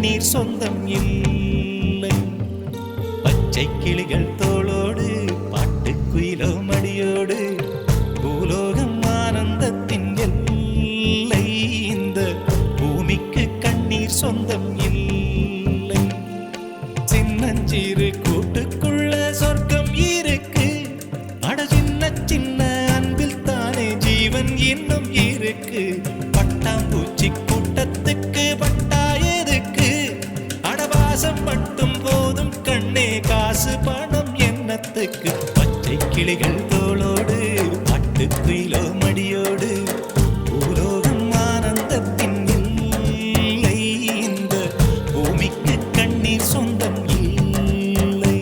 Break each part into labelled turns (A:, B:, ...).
A: கண்ணீர் சொந்தம் இல்லை. பச்சை கிளிகள் தோளோடு பாட்டுக்குயிலோ மடியோடு பூலோகம் ஆனந்தத்தின் எல்லை. இந்த பூமிக்கு கண்ணீர் சொந்தம் இல்லை. சின்னஞ்சிறு கூட்டுக்குள்ள சொர்க்கம் இருக்கு. அட சின்ன சின்ன அன்பில் தானே ஜீவன் இன்னும் இருக்கு. பட்டாம்பூச்சி கூட்டத்துக்கு பட்டா எதுக்கு? அடவாசம் மட்டும் போதும் கண்ணே, காசு பணம் என்னத்துக்கு? பச்சை கிளிகள் தோளோடு பாட்டுக்குயிலோ மடியோடு பூலோகம் ஆனந்தத்தின் இல்லை. இந்த பூமிக்கு கண்ணீர் சொந்தம் இல்லை.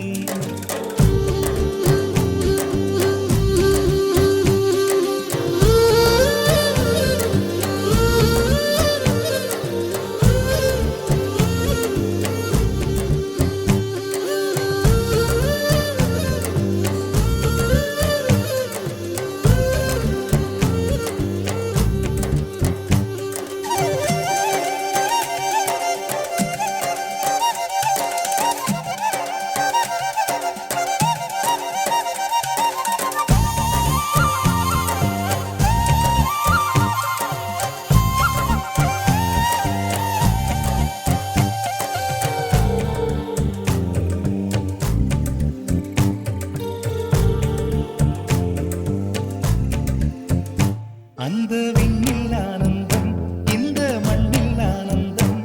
A: அந்த விண்ணில் ஆனந்தம், இந்த மண்ணில் ஆனந்தம்.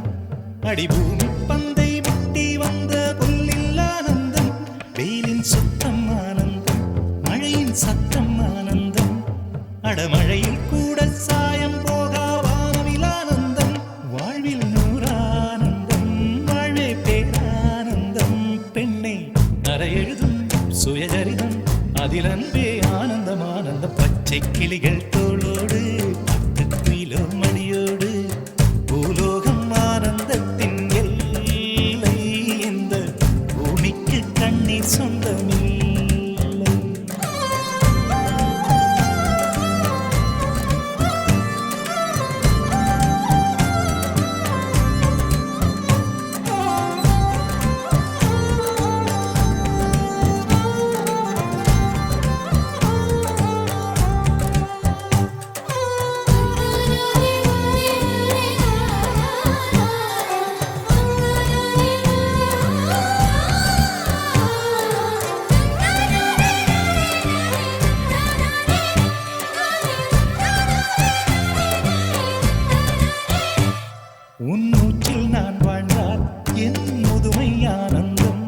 A: அடிபூமி பந்தை முட்டி வந்த புல்லில் ஆனந்தம். வெயிலின் சுத்தம் ஆனந்தம், மழையின் சத்தம் ஆனந்தம். அடமழையில் கூட சாயம் போகா வானவில் ஆனந்தம். வாழ்வில் நூறானந்தம், வாழ்வே பேரானந்தம். பெண்ணை அறை எழுதும் சுயசரிதம், அதில் அன்பே ஆனந்தம் ஆனந்தம். பச்சை கிளிகள் தோளோடு பாட்டுக்குயிலோ மடியோடு பூலோகம் ஆனந்தத்தின் எல்லை. இந்த பூமிக்கு கண்ணீர் சொந்தமில்லை. உன் மூச்சில் நான் வாழ்ந்தால் என் முதுமை ஆனந்தம்.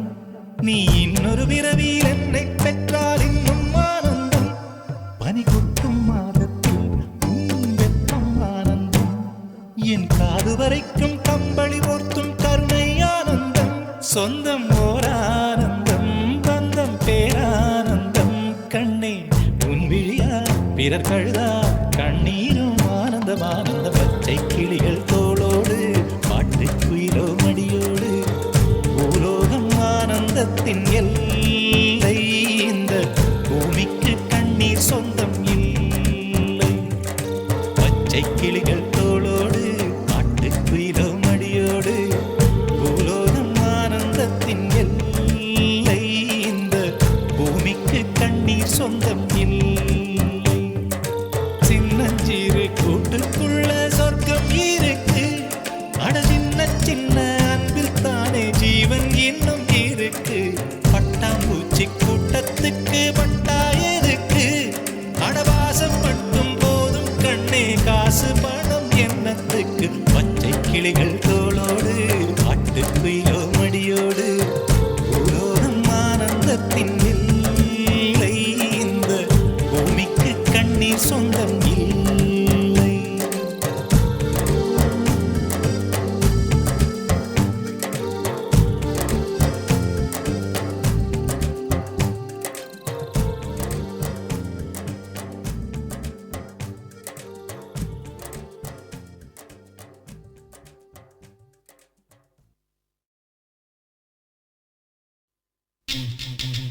A: நீ இன்னொரு பிறவியில் என்னை பெற்றால் இன்னும் ஆனந்தம். பனி கொட்டும் மாதத்தில் உன் வெப்பம் ஆனந்தம். என் காது வரைக்கும் கம்பளி போர்த்தும் கருணை ஆனந்தம். சொந்தம் ஓர் ஆனந்தம், பந்தம் பேரானந்தம். கண்ணே உன் விழியா பிறர் கழுதா கண்ணீரும் ஆனந்தம் ஆனந்தம். பச்சை கிளிகள் தோளோடு பாட்டுக்குயிலோ மடியோடு பூலோகம் ஆனந்தத்தின் எல்லை. இந்த பூமிக்கு கண்ணீர் சொந்தம் இல்லை. பச்சை கிளிகள் தோளோடு பாட்டுக்குயிலோ மடியோடு பூலோகம் ஆனந்தத்தின் எல்லை. இந்த பூமிக்கு கண்ணீர் சொந்தம் இல்லை. சின்னஞ்சிறு கூட்டுக்குள்ள சொர்க்கம் இருக்கு. அட சின்ன சின்ன அன்பில் தானே ஜீவன் இன்னும் இருக்கு. பட்டாம்பூச்சி கூட்டத்துக்கு பட்டா எதுக்கு? அடவாசம் மட்டும் போதும் கண்ணே, காசு பணம் என்னத்துக்கு? பச்சை கிளிகள் தோளோடு பாட்டுக்குயிலோ மடியோடு பூலோகம் ஆனந்தத்தின் இல்லை. இந்த பூமிக்கு கண்ணீர் சொந்தம் இல்லை.
B: Mm-hmm.